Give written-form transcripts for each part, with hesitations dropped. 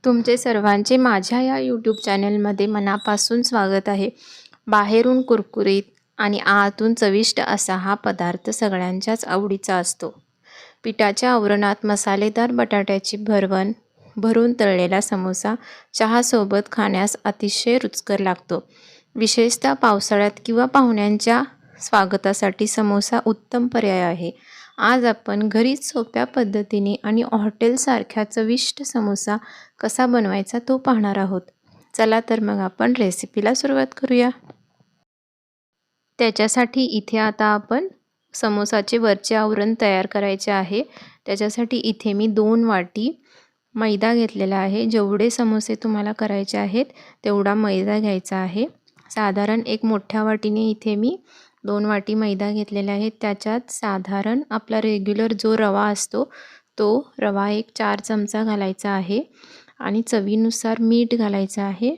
तुमचे सर्वांचे माझ्या या यूट्यूब चॅनलमध्ये मनापासून स्वागत आहे. बाहेरून कुरकुरीत आणि आतून चविष्ट असा हा पदार्थ सगळ्यांच्याच आवडीचा असतो. पिठाच्या आवरणात मसालेदार बटाट्याची भरवण भरून तळलेला समोसा चहासोबत खाण्यास अतिशय रुचकर लागतो. विशेषतः पावसाळ्यात किंवा पाहुण्यांच्या स्वागतासाठी समोसा उत्तम पर्याय आहे. आज आपण घरीच सोप्या पद्धतीने आणि हॉटेलसारख्या चविष्ट समोसा कसा बनवायचा तो पाहणार आहोत. चला तर मग आपण रेसिपीला सुरुवात करूया. त्याच्यासाठी इथे आता आपण समोसाचे वरचे आवरण तयार करायचे आहे. त्याच्यासाठी इथे मी 2 वाटी मैदा घेतलेला आहे. जेवढे समोसे तुम्हाला करायचे आहेत तेवढा मैदा घ्यायचा आहे. साधारण एक मोठ्या वाटीने इथे मी 2 वाटी मैदा घेतलेला आहे. त्याच्यात साधारण आपला रेग्युलर जो रवा असतो तो रवा एक 4 चमचा घालायचा आहे आणि चवीनुसार मीठ घालायचं आहे.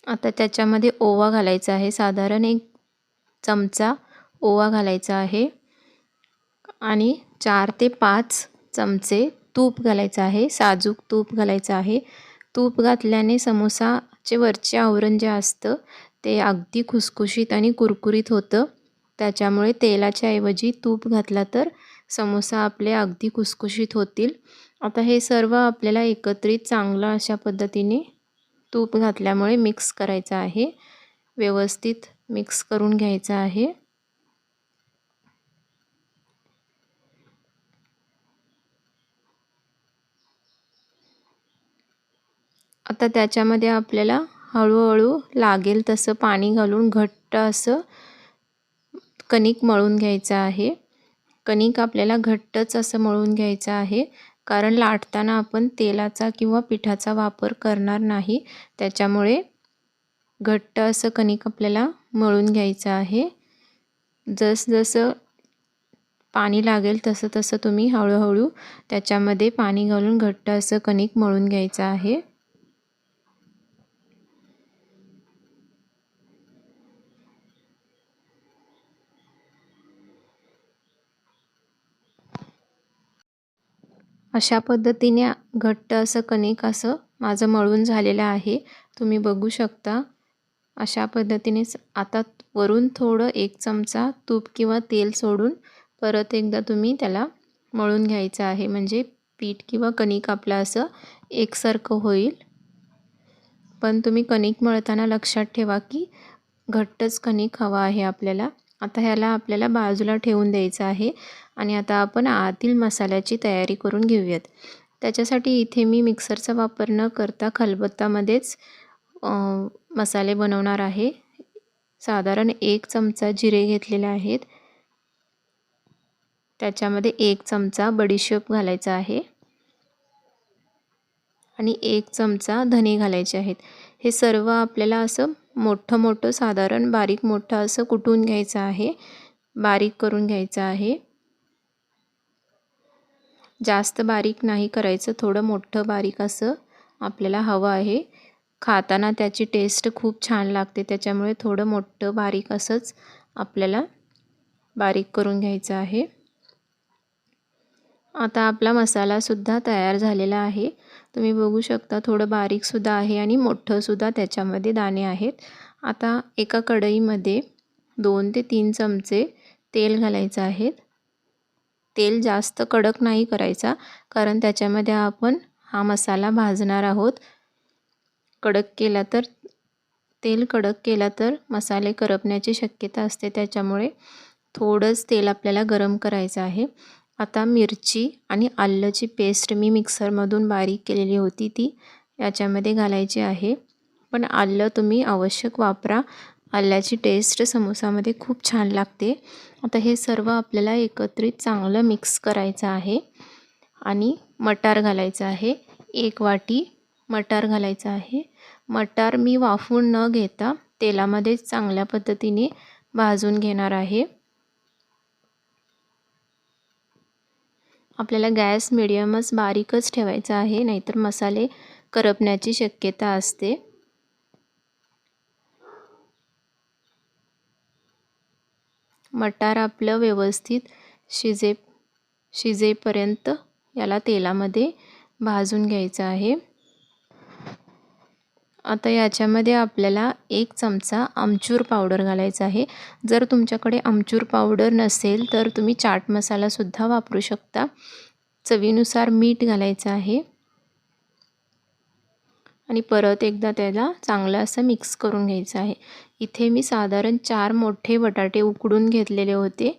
आता त्याच्यामध्ये ओवा घालायचा आहे. साधारण 1 चमचा ओवा घालायचा आहे आणि 4 ते 5 चमचे तूप घालायचं आहे. साजूक तूप घालायचं आहे. तूप घातल्याने समोसाचे वरचे आवरण जे असतं ते अगदी खुसखुशीत आणि कुरकुरीत होतं. त्याच्यामुळे तेलाच्या ऐवजी तूप घातला तर समोसा आपले अगदी खुसखुशीत होतील. आता हे सर्व आपल्याला एकत्रित चांगलं अशा पद्धतीने तूप घातल्यामुळे मिक्स करायचं आहे. व्यवस्थित मिक्स करून घ्यायचं आहे. आता त्याच्यामध्ये आपल्याला हळूहळू लागेल तसं पाणी घालून घट्ट असं कणिक मळून घ्यायचं आहे. कणिक आपल्याला घट्टच असं मळून घ्यायचं आहे, कारण लाटताना आपण तेलाचा किंवा पिठाचा वापर करणार नाही. त्याच्यामुळे घट्ट असं कणिक आपल्याला मळून घ्यायचं आहे. जसं पाणी लागेल तसं तसं तुम्ही हळूहळू त्याच्यामध्ये पाणी घालून घट्ट असं कणिक मळून घ्यायचं आहे. अशा पद्धतीने घट्ट असं कणिक असं माझं मळून झालेलं आहे. तुम्ही बघू शकता. अशा पद्धतीनेच आता वरून थोडं 1 चमचा तूप किंवा तेल सोडून परत एकदा तुम्ही त्याला मळून घ्यायचं आहे. म्हणजे पीठ किंवा कणिक आपलं असं एकसारखं होईल. पण तुम्ही कणिक मळताना लक्षात ठेवा की घट्टच कणिक हवा आहे आपल्याला. आता ह्याला आपल्याला बाजूला ठेवून द्यायचं आहे आणि आता आपण आतील मसाल्याची तयारी करून घेऊयात. त्याच्यासाठी इथे मी मिक्सरचा वापर न करता खलबत्त्यामध्येच मसाले बनवणार आहे. साधारण 1 चमचा जिरे घेतलेले आहेत. त्याच्यामध्ये 1 चमचा बडीशेप घालायचा आहे आणि 1 चमचा धने घालायचे आहेत. हे सर्व आपल्याला असं मोठं साधारण बारीक मोठं असं कुटून घ्यायचं आहे. बारीक करून घ्यायचं आहे. जास्त बारीक नाही करायचं, थोडं मोठं बारीक असं आपल्याला हवं आहे. खाताना त्याची टेस्ट खूप छान लागते. त्याच्यामुळे थोडं मोठं बारीक असंच आपल्याला बारीक करून घ्यायचं आहे. आता आपला मसालासुद्धा तयार झालेला आहे. तुम्ही बघू शकता थोडं बारीकसुद्धा आहे आणि मोठंसुद्धा त्याच्यामध्ये दाणे आहेत. आता एका कढईमध्ये 2 ते 3 चमचे तेल घालायचं आहे. तेल जास्त कडक नाही करायचा, कारण त्याच्यामध्ये आपण हा मसाला भाजणार आहोत. तेल कडक केला तर मसाले करपण्याची शक्यता असते. त्याच्यामुळे थोडंच तेल आपल्याला गरम करायचं आहे. आता मिरची आणि आल्याची पेस्ट मी मिक्सरमधून बारीक केलेली होती ती याच्यामध्ये घालायची आहे. पण आलं तुम्ही आवश्यक वापरा. आल्याची टेस्ट समोसामध्ये खूप छान लागते. आता हे सर्व आपल्याला एकत्रित चांगलं मिक्स करायचं आहे आणि मटार घालायचं आहे. 1 वाटी मटार घालायचं आहे. मटार मी वाफवून न घेता तेलामध्येच चांगल्या पद्धतीने भाजून घेणार आहे. आपल्याला गॅस मिडियमच बारीकच ठेवायचा आहे, नाहीतर मसाले करपण्याची शक्यता असते. मटार आपलं व्यवस्थित शिजेपर्यंत याला तेलामध्ये भाजून घ्यायचं आहे। आता याच्यामध्ये आपल्याला 1 चमचा आमचूर पावडर घालायचा आहे। जर तुमच्याकडे आमचूर पावडर नसेल तर तुम्ही चाट मसालासुद्धा वापरू शकता। चवीनुसार मीठ घालायचं आहे आणि परत एकदा त्याला चांगलं असं मिक्स करून घ्यायचं आहे। इथे मी साधारण 4 मोठे बटाटे उकडून घेतलेले होते,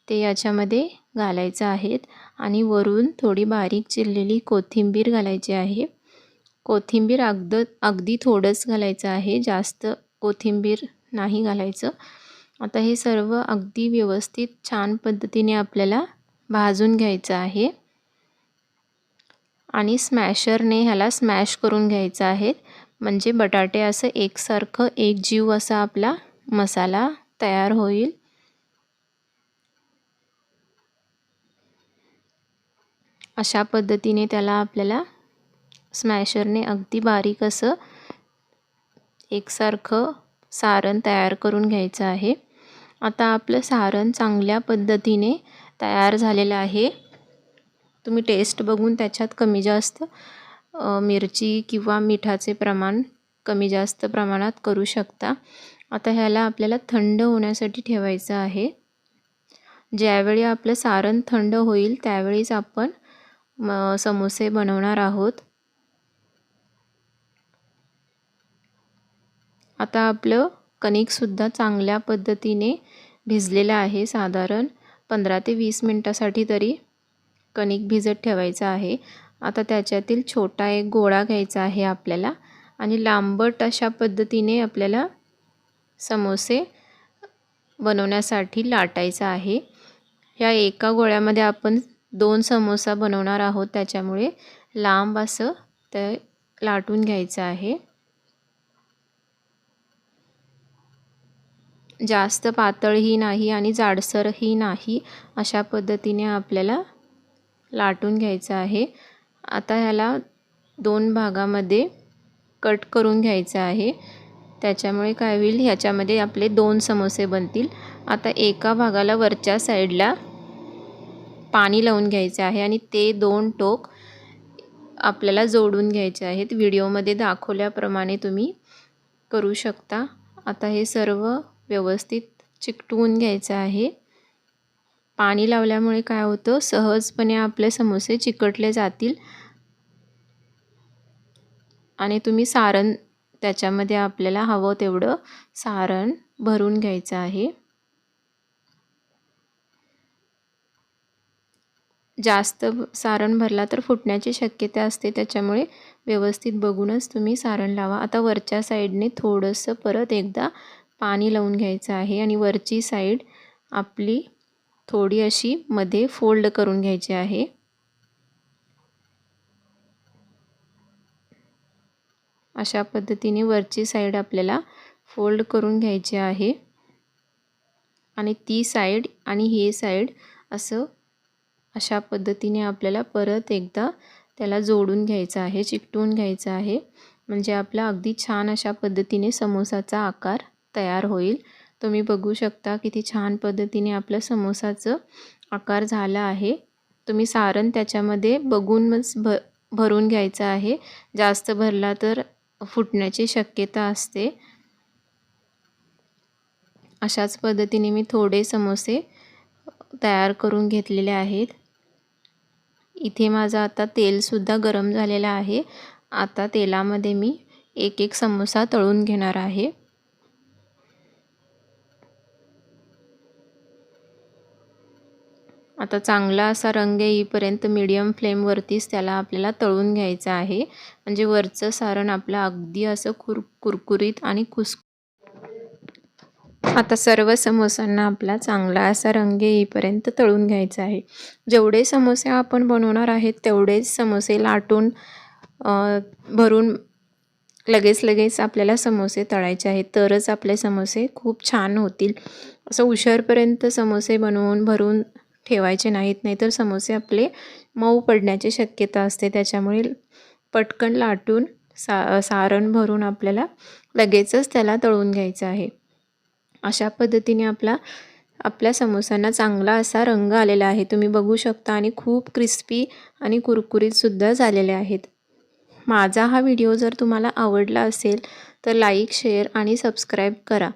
ते याच्यामध्ये घालायचे आहेत आणि वरून थोडी बारीक चिरलेली कोथिंबीर घालायची आहे। कोथिंबीर अगदी थोडंच घालायचं आहे, जास्त कोथिंबीर नाही घालायचं। आता हे सर्व अगदी व्यवस्थित छान पद्धतीने आपल्याला भाजून घ्यायचं आहे आणि स्मॅशरने ह्याला स्मॅश करून घ्यायचं आहे, म्हणजे बटाटे असं एकसारखं एकजीव असा आपला मसाला तयार होईल। अशा पद्धतीने त्याला आपल्याला स्मॅशरने अगदी बारीक असं एकसारखं सारण तयार करून घ्यायचं आहे। आता आपलं सारण चांगल्या पद्धतीने तयार झालेलं आहे। तुम्ही टेस्ट बघून त्याच्यात कमी जास्त मिरची किंवा मिठाचे प्रमाण कमी जास्त प्रमाणात करू शकता। आता ह्याला आपल्याला थंड होण्यासाठी ठेवायचं आहे। ज्यावेळी आपलं सारण थंड होईल त्यावेळीच आपण समोसे बनवणार आहोत। आता आपलं कणिकसुद्धा चांगल्या पद्धतीने भिजलेलं आहे। साधारण 15 ते 20 मिनिटासाठी तरी कणिक भिजत ठेवायचं आहे। आता त्याच्यातील छोटा एक गोळा घ्यायचा आहे आपल्याला आणि लांबट अशा पद्धतीने आपल्याला समोसे बनवण्यासाठी लाटायचा आहे। ह्या एका गोळ्यामध्ये आपण 2 समोसा बनवणार आहोत, त्याच्यामुळे लांब असं ते लाटून घ्यायचं आहे। जास्त पातळही नाही आणि जाडसरही नाही, अशा पद्धतीने आपल्याला लाटून घ्यायचं आहे। आता ह्याला 2 भागामध्ये कट करून घ्यायचं आहे, त्याच्यामुळे काय होईल, ह्याच्यामध्ये आपले 2 समोसे बनतील। आता एका भागाला वरच्या साईडला पाणी लावून घ्यायचे आहे आणि ते 2 टोक आपल्याला जोडून घ्यायचे आहेत। व्हिडिओमध्ये दाखवल्याप्रमाणे तुम्ही करू शकता। आता हे सर्व व्यवस्थित चिकटवून घ्यायचं आहे। पाणी लावल्यामुळे काय होतं, सहजपणे आपले समोसे चिकटले जातील आणि तुम्ही सारण त्याच्यामध्ये आपल्याला हवं तेवढं सारण भरून घ्यायचं आहे। जास्त सारण भरला तर फुटण्याची शक्यता असते, त्याच्यामुळे व्यवस्थित बघूनच तुम्ही सारण लावा। आता वरच्या साईडने थोडंसं परत एकदा पाणी लावून घ्यायचं आहे आणि वरची साईड आपली थोडी अशी मध्ये फोल्ड करून घ्यायची आहे। अशा पद्धतीने वरची साईड आपल्याला फोल्ड करून घ्यायची आहे आणि ती साईड आणि ही साईड असं अशा पद्धतीने आपल्याला परत एकदा त्याला जोडून घ्यायचं आहे, चिकटवून घ्यायचं आहे, म्हणजे आपला अगदी छान अशा पद्धतीने समोसाचा आकार तयार होईल। तुम्ही बघू शकता किती छान पद्धतीने आपलं समोसाचं आकार झाला आहे। तुम्ही सारण त्याच्यामध्ये बघूनच भरून घ्यायचं आहे, जास्त भरला तर फुटण्याची शक्यता असते। अशाच पद्धतीने मी थोडे समोसे तयार करून घेतलेले आहेत। इथे माझं आता तेलसुद्धा गरम झालेलं आहे। आता तेलामध्ये मी एक एक समोसा तळून घेणार आहे। आता चांगला असा रंग येईपर्यंत मीडियम फ्लेमवरतीच त्याला आपल्याला तळून घ्यायचं आहे, म्हणजे वरचं सारण आपलं अगदी असं कुरकुरीत आणि आता सर्व समोसांना आपला चांगला असा रंग येईपर्यंत तळून घ्यायचा आहे। जेवढे समोसे आपण बनवणार आहेत तेवढेच समोसे लाटून भरून लगेच आपल्याला समोसे तळायचे आहेत, तरच आपले समोसे खूप छान होतील। असं उशीरपर्यंत समोसे बनवून भरून ठेवायचे नाहीत, नाहीतर समोसे आपले मऊ पडण्याची शक्यता असते। त्याच्यामुळे पटकन लाटून सारण भरून आपल्याला लगेचच त्याला तळून घ्यायचं आहे। अशा पद्धतीने आपला आपल्या समोसांना चांगला असा रंग आलेला आहे, तुम्ही बघू शकता, आणि खूप क्रिस्पी आणि कुरकुरीतसुद्धा झालेले आहेत. माझा हा व्हिडिओ जर तुम्हाला आवडला असेल तर लाईक, शेअर आणि सबस्क्राईब करा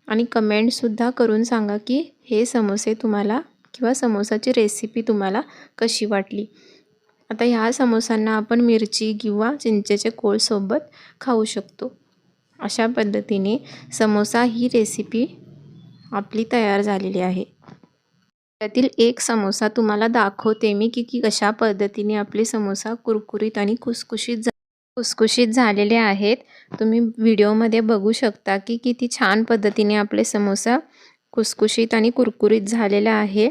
आणि कमेंटसुद्धा करून सांगा की हे समोसे तुम्हाला किंवा समोसाची रेसिपी तुम्हाला कशी वाटली. आता ह्या समोसांना आपण मिरची किंवा चिंचेच्या कोळसोबत खाऊ शकतो. अशा पद्धतीने समोसा ही रेसिपी आपली तयार झालेली आहे. त्यातील एक समोसा तुम्हाला दाखवते मी की कशा पद्धतीने आपले समोसा कुरकुरीत आणि खुसखुशीत झालेले आहेत. तुम्ही व्हिडिओमध्ये बघू शकता की किती छान पद्धतीने आपले समोसा खुसखुशीत आणि कुरकुरीत झालेला आहे.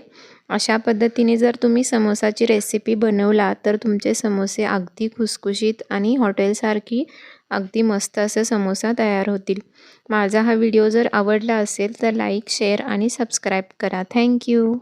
अशा पद्धतीने जर तुम्ही समोसाची रेसिपी बनवला तर तुमचे समोसे अगदी खुसखुशीत आणि हॉटेलसारखी अगदी मस्त असं समोसा तयार होतील. माझा हा व्हिडिओ जर आवडला असेल तर लाईक, शेअर आणि सबस्क्राईब करा. थँक्यू.